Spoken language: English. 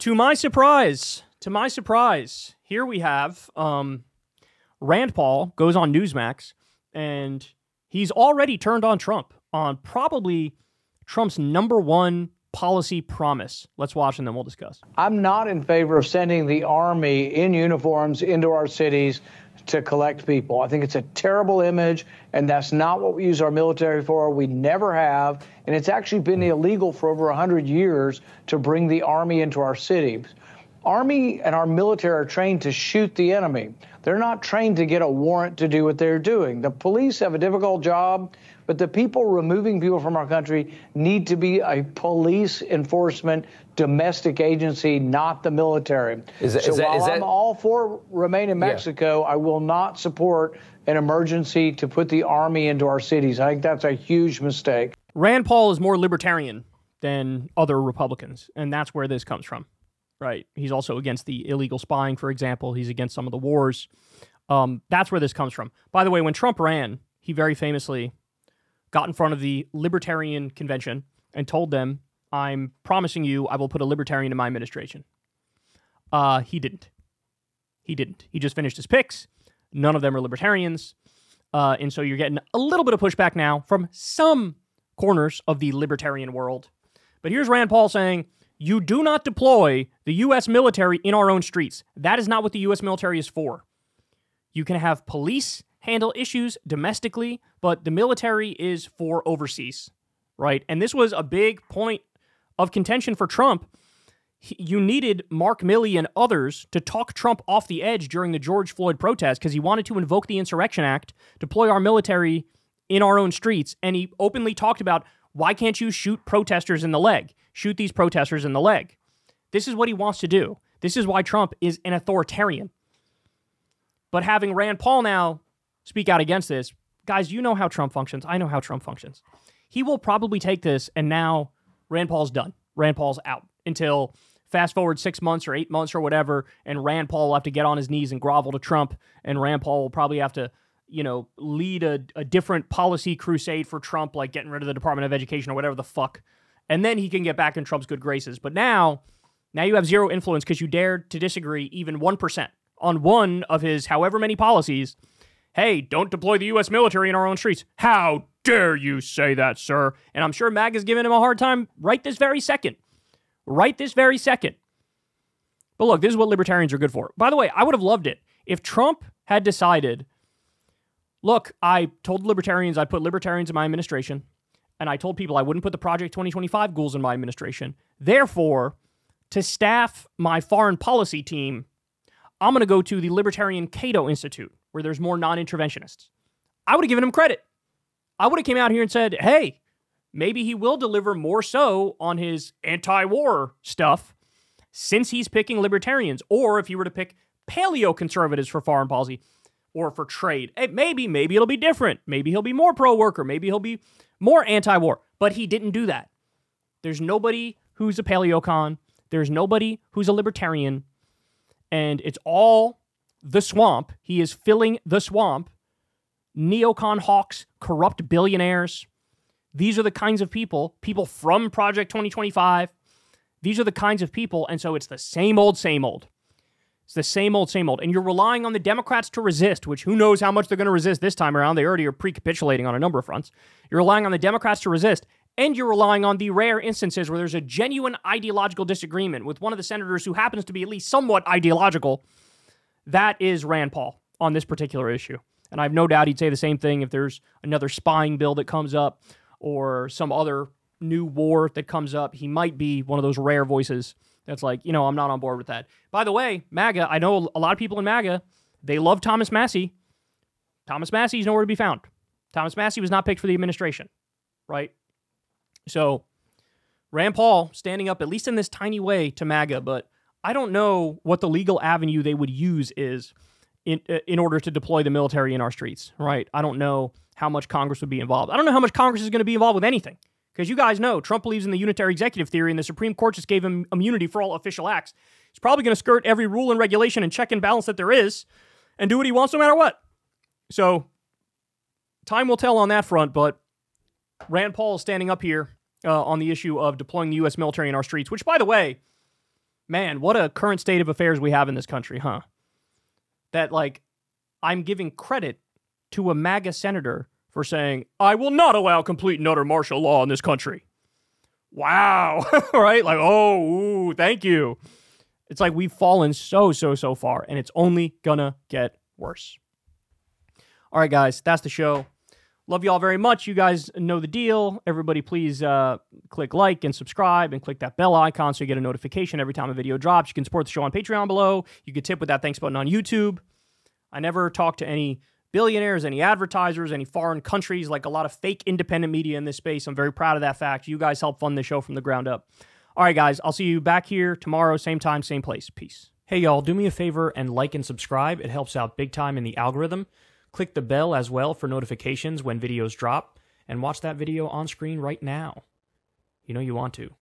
To my surprise, here we have Rand Paul goes on Newsmax, and he's already turned on Trump on probably Trump's #1 policy promise. Let's watch and then we'll discuss. I'm not in favor of sending the army in uniforms into our cities to collect people. I think it's a terrible image, and that's not what we use our military for. We never have, and it's actually been illegal for over 100 years to bring the army into our cities. Army and our military are trained to shoot the enemy. They're not trained to get a warrant to do what they're doing. The police have a difficult job, but the people removing people from our country need to be a police enforcement domestic agency, not the military. I'm all for remain in Mexico, I will not support an emergency to put the army into our cities. I think that's a huge mistake. Rand Paul is more libertarian than other Republicans, and that's where this comes from. Right. He's also against the illegal spying, for example. He's against some of the wars. That's where this comes from. By the way, when Trump ran, he very famously got in front of the Libertarian Convention and told them, I'm promising you I will put a libertarian in my administration. He didn't. He just finished his picks. None of them are libertarians. And so you're getting a little bit of pushback now from some corners of the libertarian world. But here's Rand Paul saying, you do not deploy the U.S. military in our own streets. That is not what the U.S. military is for. You can have police handle issues domestically, but the military is for overseas, right? And this was a big point of contention for Trump. You needed Mark Milley and others to talk Trump off the edge during the George Floyd protest because he wanted to invoke the Insurrection Act, deploy our military in our own streets, and he openly talked about, why can't you shoot protesters in the leg? Shoot these protesters in the leg. This is what he wants to do. This is why Trump is an authoritarian. But having Rand Paul now speak out against this, guys, you know how Trump functions. I know how Trump functions. He will probably take this, and now Rand Paul's done. Rand Paul's out until fast forward 6 months or 8 months or whatever, and Rand Paul will have to get on his knees and grovel to Trump, and Rand Paul will probably have to, lead a different policy crusade for Trump, like getting rid of the Department of Education or whatever the fuck. And then he can get back in Trump's good graces. But now you have zero influence because you dared to disagree even 1% on one of his however many policies. Hey, don't deploy the U.S. military in our own streets. How dare you say that, sir? And I'm sure MAGA's giving him a hard time right this very second. Right this very second. But look, this is what libertarians are good for. By the way, I would have loved it if Trump had decided, look, I told libertarians I'd put libertarians in my administration, and I told people I wouldn't put the Project 2025 goals in my administration. Therefore, to staff my foreign policy team, I'm going to go to the Libertarian Cato Institute, where there's more non-interventionists. I would have given him credit. I would have came out here and said, hey, maybe he will deliver more so on his anti-war stuff since he's picking libertarians. Or if he were to pick paleo-conservatives for foreign policy or for trade, hey, maybe it'll be different. Maybe he'll be more pro-worker. Maybe he'll be more anti-war. But he didn't do that. There's nobody who's a paleocon. There's nobody who's a libertarian. And it's all the swamp. He is filling the swamp. Neocon hawks, corrupt billionaires. These are the kinds of people from Project 2025. These are the kinds of people. And so it's the same old, same old. It's the same old, same old. And you're relying on the Democrats to resist, which who knows how much they're going to resist this time around. They already are pre-capitulating on a number of fronts. You're relying on the Democrats to resist. And you're relying on the rare instances where there's a genuine ideological disagreement with one of the senators who happens to be at least somewhat ideological. That is Rand Paul on this particular issue. And I have no doubt he'd say the same thing if there's another spying bill that comes up or some other new war that comes up. He might be one of those rare voices that's like, I'm not on board with that. By the way, MAGA, I know a lot of people in MAGA, they love Thomas Massie. Thomas Massie's nowhere to be found. Thomas Massie was not picked for the administration, right? So Rand Paul standing up, at least in this tiny way, to MAGA, but I don't know what the legal avenue they would use is in order to deploy the military in our streets, right? I don't know how much Congress would be involved. I don't know how much Congress is going to be involved with anything, because you guys know Trump believes in the unitary executive theory, and the Supreme Court just gave him immunity for all official acts. He's probably going to skirt every rule and regulation and check and balance that there is and do what he wants no matter what. So time will tell on that front, but Rand Paul is standing up here on the issue of deploying the U.S. military in our streets, which, by the way, Man, what a current state of affairs we have in this country, huh? That, like, I'm giving credit to a MAGA senator for saying, I will not allow complete and utter martial law in this country. Wow. Right? Like, oh, ooh, thank you. It's like we've fallen so far, and it's only gonna get worse. All right, guys, that's the show. Love you all very much. You guys know the deal. Everybody, please click like and subscribe and click that bell icon so you get a notification every time a video drops. You can support the show on Patreon below. You can tip with that thanks button on YouTube. I never talk to any billionaires, any advertisers, any foreign countries, like a lot of fake independent media in this space. I'm very proud of that fact. You guys help fund the show from the ground up. All right, guys, I'll see you back here tomorrow, same time, same place. Peace. Hey, y'all, do me a favor and like and subscribe. It helps out big time in the algorithm. Click the bell as well for notifications when videos drop, and watch that video on screen right now. You know you want to.